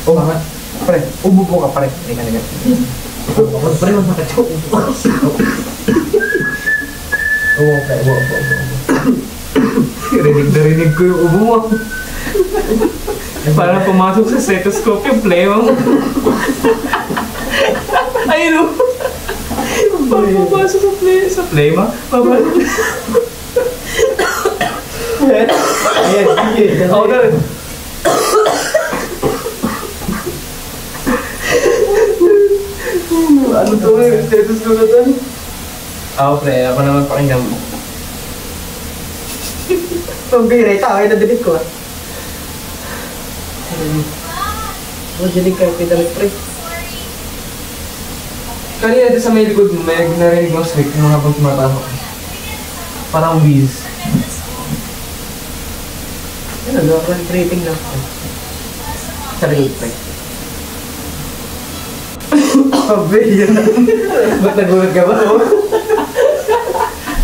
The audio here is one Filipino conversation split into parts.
Oo nga. Pre, ubo po ka pre. Hindi ka nagat. Pre, magmakatyo. Ubo ka. Oo, pre. Ubo. Rinig ko yung ubo mo. Parang pumasok sa stethoscope yung play mo. Ayun o. Parang pumasok sa play mo. Ayan, sige. Ako na rin. Ano to yung stethoscope na to? Ako pre, ako naman pakinggan mo. Pambira, tao ay nadinig ko. Dinig kayo pindalit pre. Kanina ito sa may likod mo, may narinig mo script nung habang tumatawag. Parang whiz. Ano, local breathing lang. Sarili pre. Pabili yan. Ba't nagulat ka ba?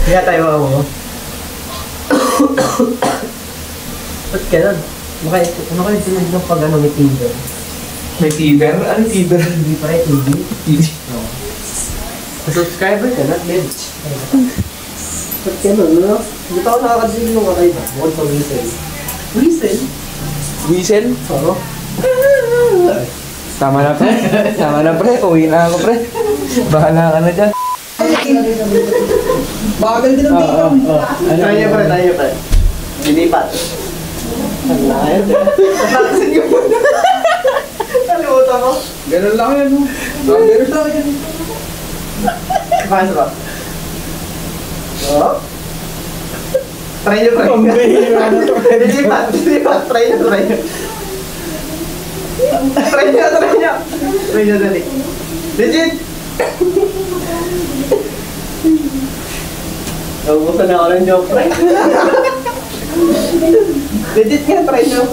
Kaya tayo ako. Ba't ganun? Ano kayo sinag ng pag ano may Tinder? May Tinder? Ano Tinder? Hindi pa rin TV? TV? Oo. Subscriber ka na, bitch. Ba't ganun, no? Hindi pa ako nakakadili nung kakaiba. Bukod sa whistle. Whistle? Whistle? Oo. Tama na pre. Tama na pre. Uwi na ako pre. Bahala ka na dyan. Bagal din ang dito. Tayo pre. Lilipat. Ayun. Napasin yung muna. Kalimutan mo. Ganun lang yan. Ganun lang yan. Paano ba? Oo? Try nyo. Lilipat. Try nyo. Try nyo dali. Legit! Naubusan na ako ng joke, try. Legit nga, try nyo.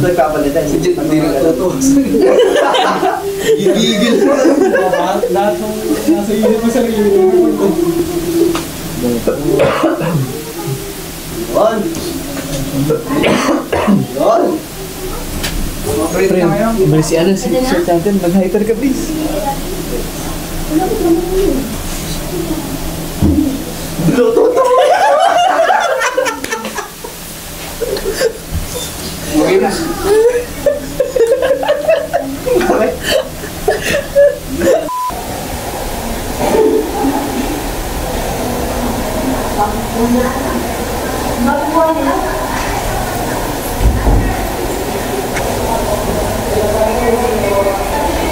Nagkapalitan. Legit, hindi nagtotoo. Gigigil. Lahat ng nasa iyo mo sa iyo. Yon! Pre, bali si ano, si Sir Champion, mag-hyper ka please. Luto-to! Okay na.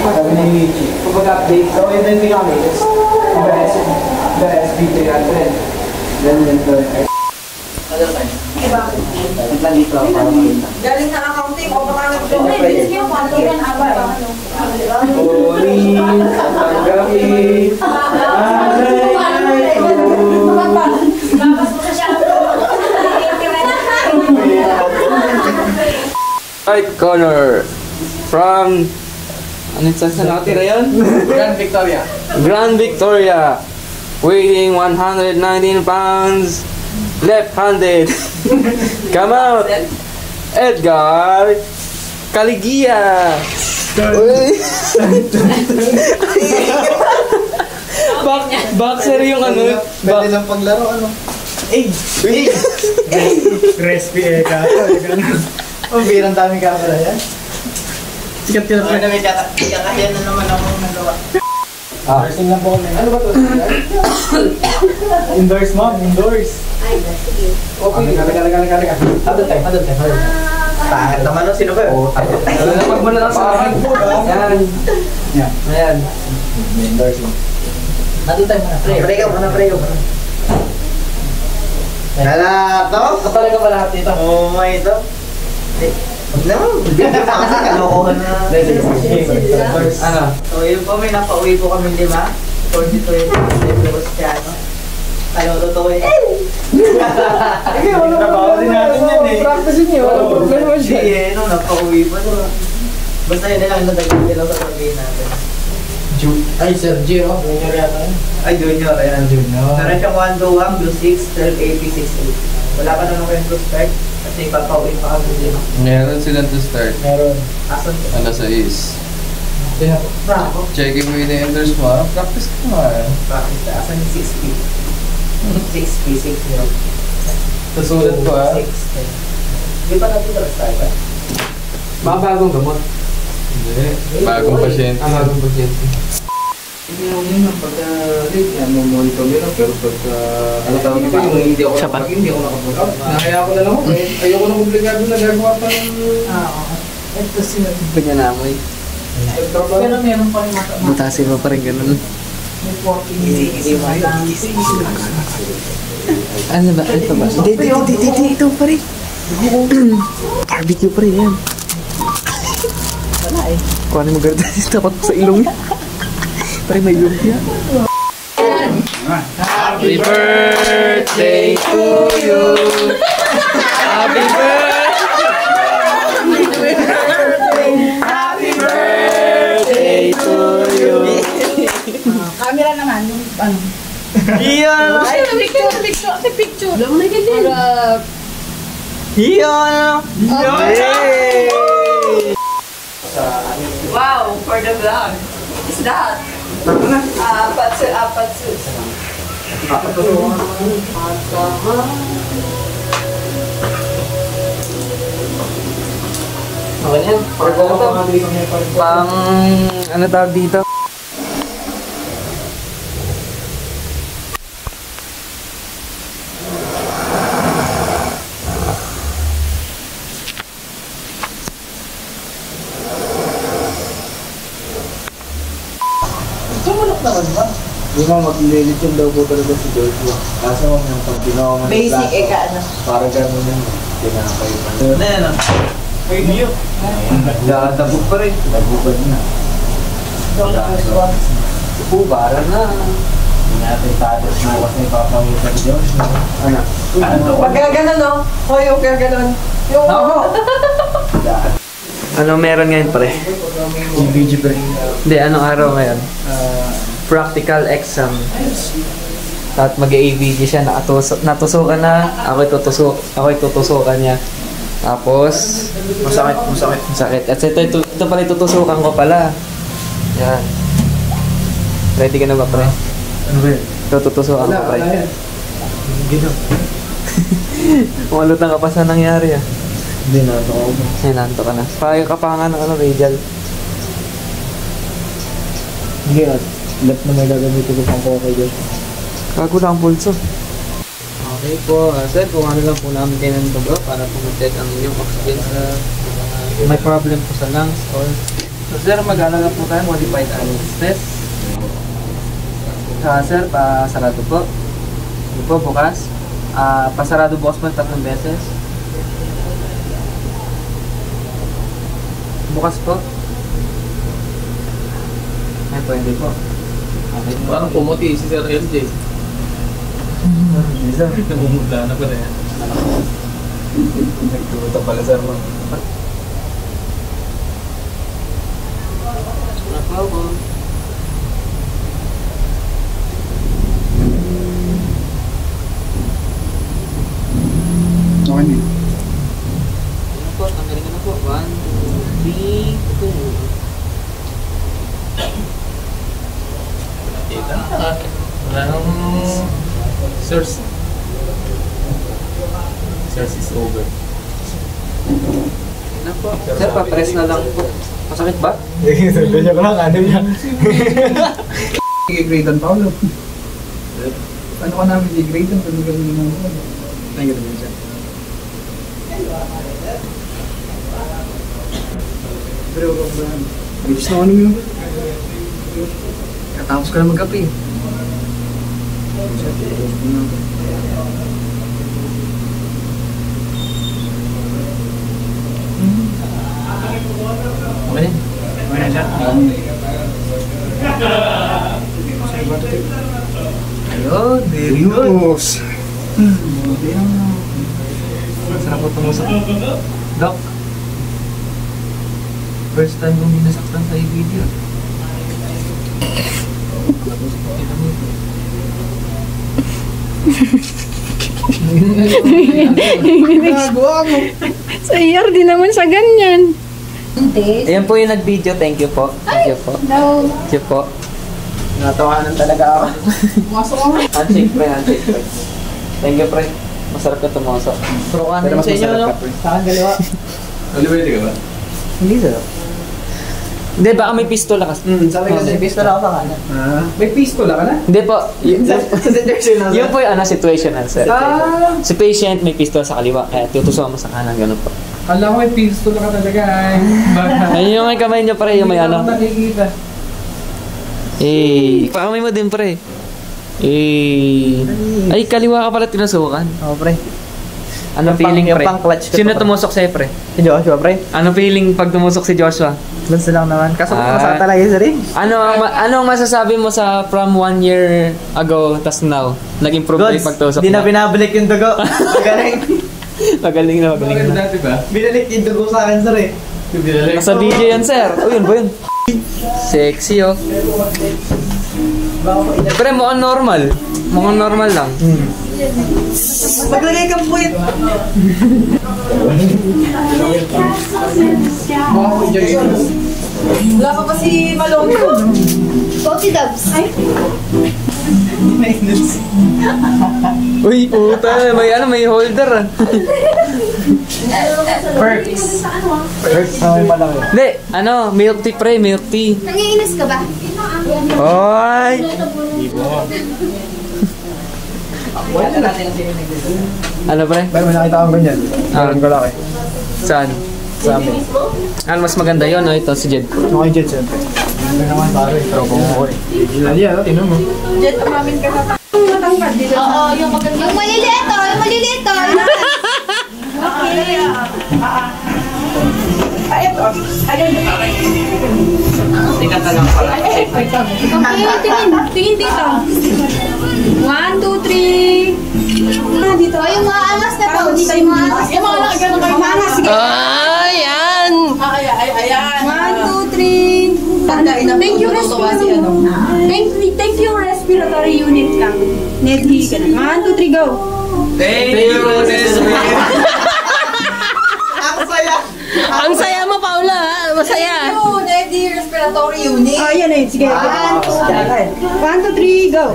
Sabi ni Michi, kapag update, so yun din kami, the SB3 natin. Then the Ano tayo? nandito ako para makita. Galing na accounting o baka nag-join. Yung patuloy na ba? Uli, ang gamit. Right corner from saan nakatira yun? Grand Victoria. Grand Victoria, weighing 119 pounds, left-handed. Come out, Edgar Caligia. Boxer yung ano? Pwede lang paglaro, ano? Crispy ka. Ang birang daming camera yan. Sikat ka na. May kakahiyan na naman akong nagawa. Nursing lang po kami. Ano ba ito? Indoors mo? Indoors. Okay. Halika. Hadol tayo. Tahit naman no, sino ba yun? Pag mo na lang sa akin. Yan. Ayan. Indoors mo. Hadol tayo muna. Pray ka muna. Nalato? Kapala ka pala dito. Oo, may ito. Huwag naman. Kasi kalokohan na. Ano? So yun po, may napauwi po kami 5. 42 yung Cristiano. Kalo totoo eh. Trabaho din natin yan eh. Practice niyo. Walang problema siya. Hindi eh, no, napauwi pa. Basta yun na lang nadagdag lang sa sabihin natin. Ay, Sergio. Junior yata yun. Ay, junior. Ayan. Junior. Meron siyang 121, blue 6, 1280, 68. Wala pa naman kayong prospect. At May papawin pa kami din. Meron silang to start. Meron. Asan ko? Alas 6. Bravo. Checking mo yung enters mo. Practice ka nga. Bakit? Asan yung 6P? 6P, 6 mil. Susulat ko 6. Di ba natin start ba? Mga bagong gamot. Hindi. Bagong pasyente. Bagong pasyente. Hindi ako yun ang pagka-late. Yan mo monitor nila. Pero pagka... Ano tawag ito? Yung hindi ako nakapunta. Nakaya ko na lang ako. Ayoko na komplikado na gagawa pa ng... Ito sila. Pagkanamoy. Pero meron pa rin mata. Mutasin mo pa rin ganun. May 14 Ano ba? Ano ba? Hindi. Ito pa rin. Barbecue pa rin yan. Wala eh. Kuhanin mo garda. Takot sa ilong niya. Parang may ilong niya. Happy birthday to you. Happy birthday to you. Camera naman. Yung ano. Iyan! Ay, picture. Alam mo na ganyan. Iyan! Wow, for the vlog. What is that? Patsus. Okay yan. Pang... Ano tawag dito? Sumunok naman ba? Di ba maglilitsyon daw po talaga si Joshua. Kaso yung pag ginawa mo ng Basic plato, ano. para gano'n yun. Tinapay pa. Ano yan ah? Ay, niyo. Dadabog pa rin. Dabugad na. Para na. Hindi natin tatos na kasi papawita ni Joshua. Ano? Pag gano'n no? Hoy, yung gano'n. Yung... Ano meron ngayon pare? GBG pa rin. Hindi, anong araw ngayon? Practical exam. At mag-AVG siya, natusukan na, ako'y tutusukan niya. Tapos, masakit. At ito pala tutusukan ko pala. Yan. Ready ka na ba, pre? Ano ba yun? Ito tutusukan ko, pre. Gino. Umalutang ka pa sa nangyari, ah. Hindi na ito ako. Ay, nanto ka na. Kaya ka pa nga ng radial. Hindi at left na may gagamitin ko pang koko dyan. Kago lang ang pulso. Okay po, sir, kung ano lang po namin kayo ng dugo para po mag-check ang inyong oxygen sa may problem po sa lungs or so sir, mag-alaga po tayo modified animal test. Sir, pasarado po. Ito po, bukas. Pasarado bukas po 3 beses. Bukas po. Ay, pwede po. Okay po. Parang pumuti si Sir LJ. Namumula na pala yan. Nagtuto pala sir mo. Ano po? Okay na. Ano po? Tanggalin ko na po. 1, 2, 3, 2. Wala nang... Source. Source is over. Ano po? Sir, pa-press na lang po. Masakit ba? Ganyan ko lang, ano niya. I-grade pa ulo. Ano ka namin i-grade ang pag-grade mo? Nangyari mo siya. Pero, ayos na ano yun? Katapos ka na mag-api. Okay. Okay na siya. Ayun, very good. Sarap po tumusok. Doc, first time kong minasaktan sa video. Nagawa mo. Sa ER, di naman siya ganyan. Ayan po yung nag-video. Thank you po. Thank you po. No. Thank you po. Natawanan talaga ako. Handshake pre, handshake pre. Thank you pre. Masarap ka tumusok. Pero Pero mas masarap ka, pre. Sa akin kaliwa. Aliwali ka ba? Hindi sir. Hindi, baka may pistola ka. Sabi kasi, pistol ako sa kanan. May pistola ka na? Hindi po. Sa situation na Yun po yung situational sir. Si patient may pistol sa kaliwa. Kaya tutusukan mo sa kanan. Ganun po. Alam mo, may pistola ka talaga. Ay, baka. Ayun yung may kamay niyo pre. Yung may Hindi ano. ako nakikita. Pakamay mo din pre. Ay, kaliwa ka pala tinusukan. Oo, pre. Ano Yung feeling yung pre? pang-clutch ko Sino to, pre. tumusok sa'yo pre? Si Joshua, pre. Ano feeling pag tumusok si Joshua? Basta lang naman. Kaso Ah. masakit talaga yun, sir eh. Anong masasabi mo sa from 1 year ago tas now? Nag-improve ba yung pagtusok Di na mo? binabalik yung dugo. Magaling. Magaling na, magaling Bakit na. dati ba? Binalik yung dugo sa akin, sir eh. Nasa video yan, sir. O, yun ba yun? Sexy, oh. Pero mukhang normal. Mukhang normal lang. Maglagay kang puwit. Wala pa si Malong. Coty Dubs. Ay. Uy, puta. May holder, ah. Perks. Perks na may malaki. Hindi, milk tea, pre, milk tea. Nangiinis ka ba? Oy! Wala natin ang sininig dito. Ano, pre? Pero may nakita akong ganyan. Meron ko laki. Saan? Sa amin. Ano, mas maganda yun, no? Ito, si Jed. Yung kay Jet, siyempre. Hindi naman pare. Tropa mo ko eh. Yan, tinan mo. Jet, umamin ka sa matangkad dito. Oo, yung maganda. Yung maliliit to, yung maliliit to. Tingnan ka lang pala. Tingin dito. 1, 2, 3. Dito. Ay, yung mga angas na po. Dito yung mga angas. Yung mga nakagano kayo. Maangas. Sige. Ayan! Ayan. 1, 2, 3. Thank you, thank you, respiratory unit lang. Nedhi ka na. 1, 2, 3, go. Thank you, Ang saya mo, Paula, ha? Masaya. Nedhi respiratory unit. Oh, yan eh. Sige. 1, 2, 3, go.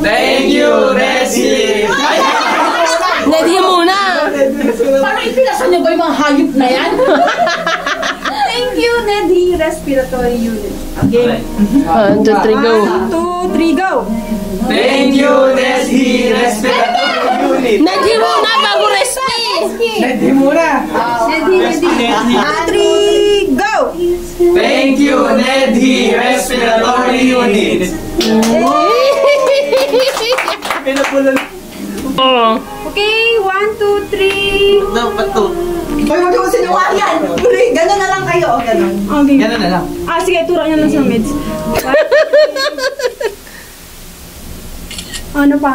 Thank you, Nessie! Nedhi muna. Parang ipinasan niyo ba yung mga hayop na yan? Thank you, Nedhi respiratory unit. Okay. 1, 2, 3, go. 1, 2, 3, go. Thank you, Nessie! Respiratory unit! Nedhi muna bago respi. Hindi muna! Nedhi. 1, 2, 3, go. Thank you, Nedhi! Respiratory unit! Okay, 1, 2, 3. Dapat to. Hoy, wag mo sinungalingan. Ganun na lang kayo, o ganun. Okay. Ganun na lang. Sige, turo niyo lang sa meds. Ano pa?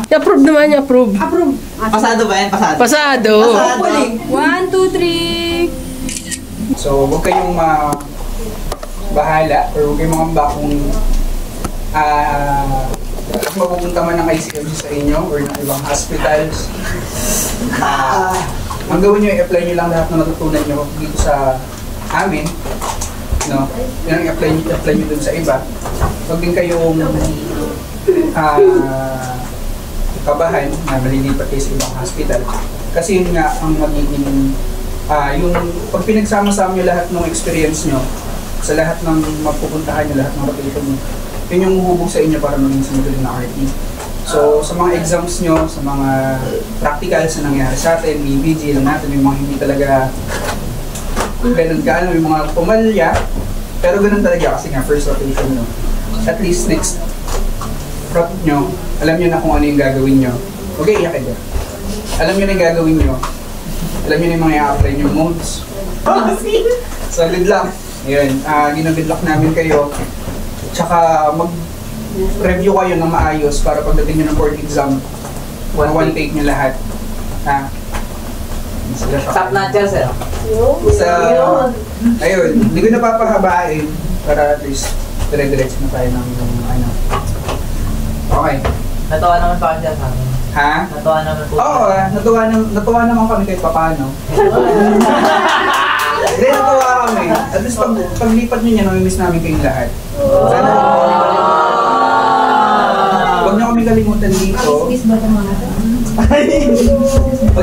I-approve naman, i-approve. Approve. Pasado ba yan? Pasado. Pasado. 1, 2, 3. So, huwag kayong bahala or huwag kayong mangamba kung mapupunta man ng ICMC sa inyo or ng ibang hospitals. Ang gawin nyo, i-apply nyo lang lahat na natutunan nyo dito sa amin. No? Yan ang i-apply nyo dun sa iba. Huwag din kayong kabahan na malilipat kayo sa ibang hospital. Kasi yun nga ang magiging yung pag pinagsama-sama nyo lahat ng experience nyo sa lahat ng mapupuntahan nyo, lahat ng rotation nyo, yun yung hubog sa inyo para maging sumagaling na RT. So, sa mga exams nyo, sa mga practicals na nangyari sa atin, BBG lang natin, yung mga hindi talaga ganun kaano, yung mga pumalya, pero ganun talaga kasi nga first rotation nyo. At least next prot nyo, alam nyo na kung ano yung gagawin nyo. Okay, iyakin nyo. Alam nyo na yung gagawin nyo. Alam nyo na yung mga i-apply nyo modes. So, good luck. Yun, gina-good luck namin kayo. Tsaka mag-review kayo ng maayos para pagdating nyo ng board exam, one take nyo lahat. Top notcher, sir. Sa, ayun, hindi ko napapahabain para at least dire-diretso na tayo ng ano. Okay. Natawa naman pa kasi sa amin. Ha? Natuwa naman po. Oo, natuwa naman kami kahit papaano. Hindi, natuwa kami. At least paglipat nyo niya, namimiss namin kayong lahat. Sana huwag niyo kami kalimutan dito. Huwag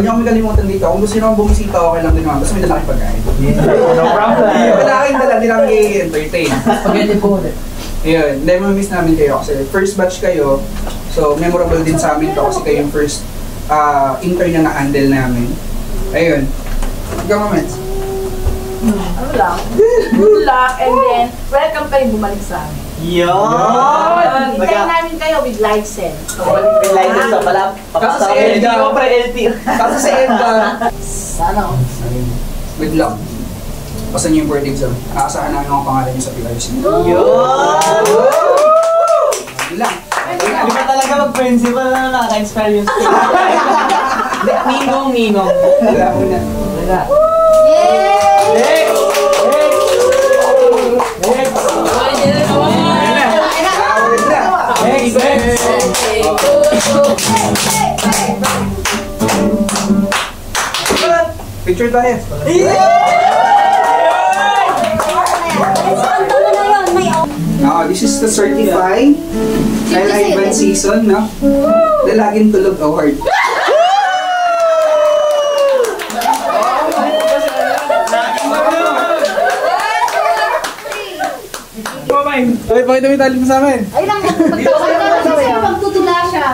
niyo kami kalimutan dito. Kung gusto niyo naman bumisita, okay lang din naman. Basta may dala kayong pagkain. No problem. Wala kayong dala, di namin i-entertain. Spaghetti po ulit. Ayun, hindi mamimiss namin kayo kasi first batch kayo. So, memorable din sa amin to kasi kayo yung first intern na na-handle namin. Ayun. Governments. Ano lang? Good luck and then welcome kayo bumalik sa amin. Yun! Hintayin namin kayo with license. May license na pala. Kaso sa LTO Edga. pre, LTO. Kaso sa Edga. Sana ako. Good luck. Basta niyo yung board exam. Aasahan namin ang pangalan niyo sa PRC. Yun! Good luck. Hindi pa talaga mag-principal na nakaka-inspire yung school. Ninong. Wala mo na. Wala. Picture tayo. This is the certified L-Ivan season, no? The Laging Tulog Award. Ay, pakita mo yung talent mo sa amin. Ay lang, magtutula siya.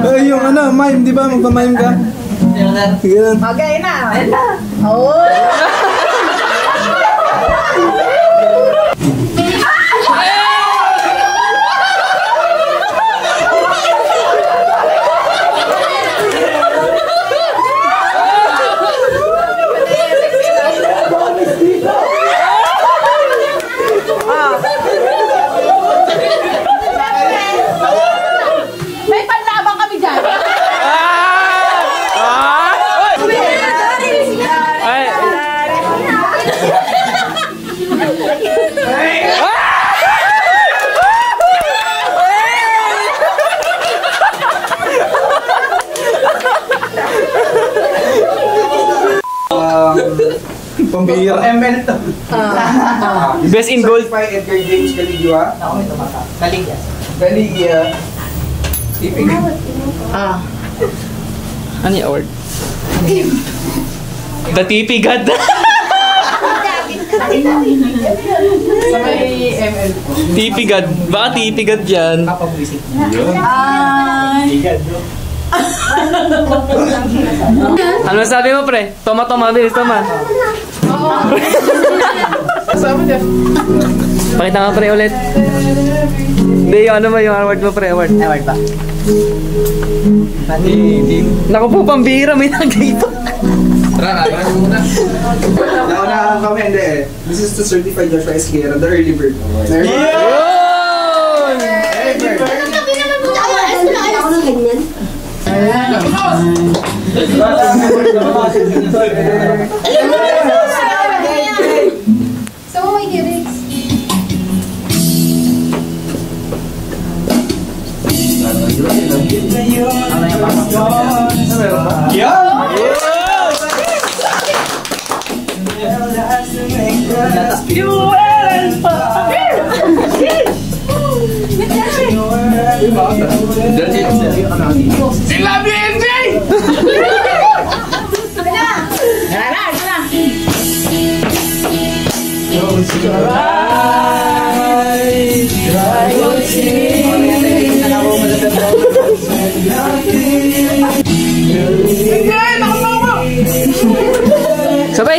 Ay, yung ano, mime, di ba? Magpa-mime ka. Sige lang. Okay na. Oh! May panlabang kami dyan. Pambihira. ML to. Best in gold. Certified Edgar James Galigua. Ako may tumata. Kaligya. Galigua. Tiping. Ano yung award? The TP God. Sa may ML po. TP God. Baka TP God dyan. Kapag-visit. Ano sabi mo pre? Toma, bilis, toma. Pakita nga pre ulit. Hindi, yung ano ba yung award mo pre? Award ba? Naku po, pambihira, may nag-dito. Nauna kami, hindi eh. This is the certified Joshua Esquera, the early bird. Yun! Ako ng ganyan. So, may lyrics.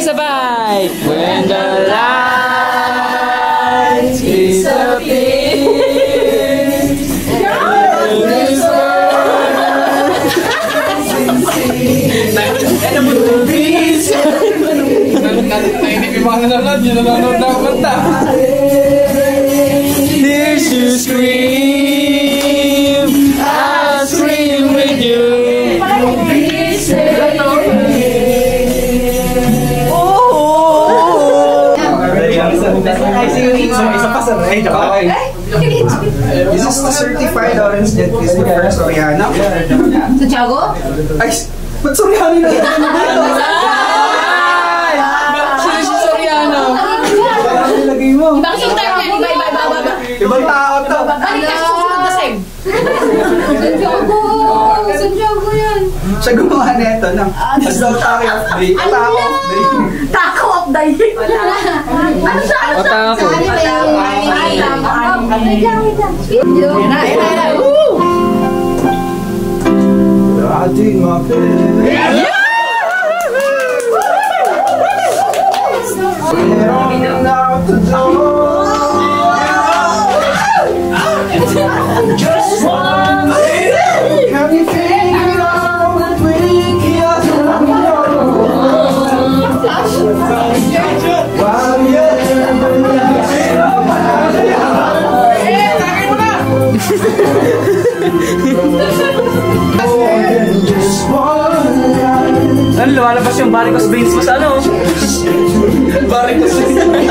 Sabay! When the lights disappear. Here's to scream, I'll scream with you. Isa pa sa ray. Okay. This is the certified orange jet Christopher Soriano. Santiago? Ay, ba't Soriano na? Sino si Soriano? Parang nilagay mo. Bakit yung type niya? Iba. Ibang tao to. Balik ka susunod na same. Santiago yan. Siya gumawa na ito ng Taco of Day. Taco of Day. Taco of day. Ano siya? Otaku. Ating mapit. Just one day, can you figure out what we can't Ano, lumalabas yung varicose veins mo sa ano? Varicose veins.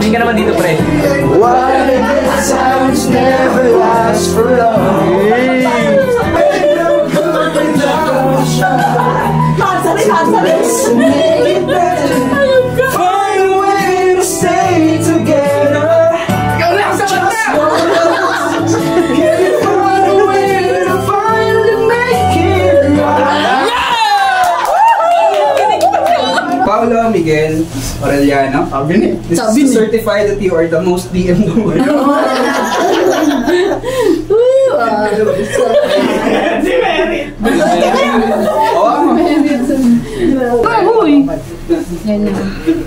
Tingin ka naman dito, pre. Paolo Miguel Aureliano. This is certified that you are the most DM the world.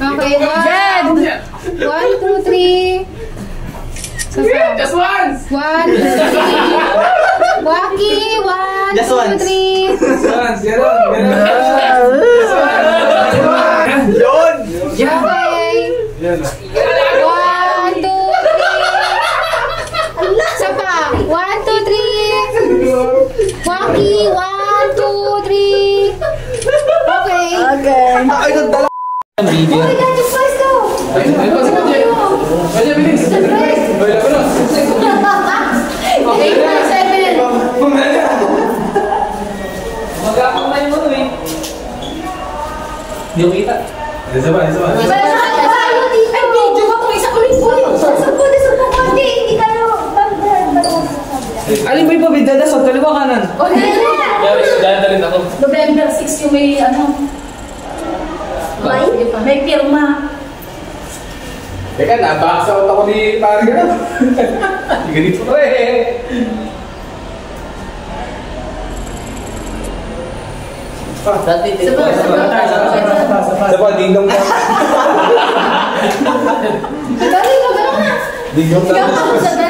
Okay, Dad! 1, 2, 3. Just once! 1, 2, 3. Waki! 1, Just 2, once. 3. Once, gano'n. Yun! Okay. 1, 2, 3. Isa pa. 1, 2, 3. Waki! 1, 2, 3. Okay. Ay, nagdala. Video. Oh my God, just let's go. Okay, 7. Magkakamay mo eh. Hindi ko kita. Ay, video ba kung isa ko rin po? Isang po, konti. Hindi kayo. Alin ba yung pabidada sa kaliwa kanan? O, Dada rin ako. November 6 yung may ano. May pirma. Teka, nabaksa out ako ni pare ka na. Ganito ko eh. Sapa, dingdong ka. Dali mo, gano'n na. Dingdong ka.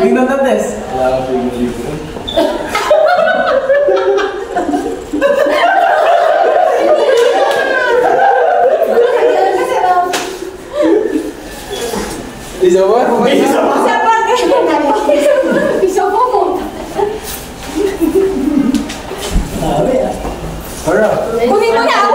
Tingnan natin. Isa ba? Isa ba? Isa po mo. Alright. Kunin mo na ako.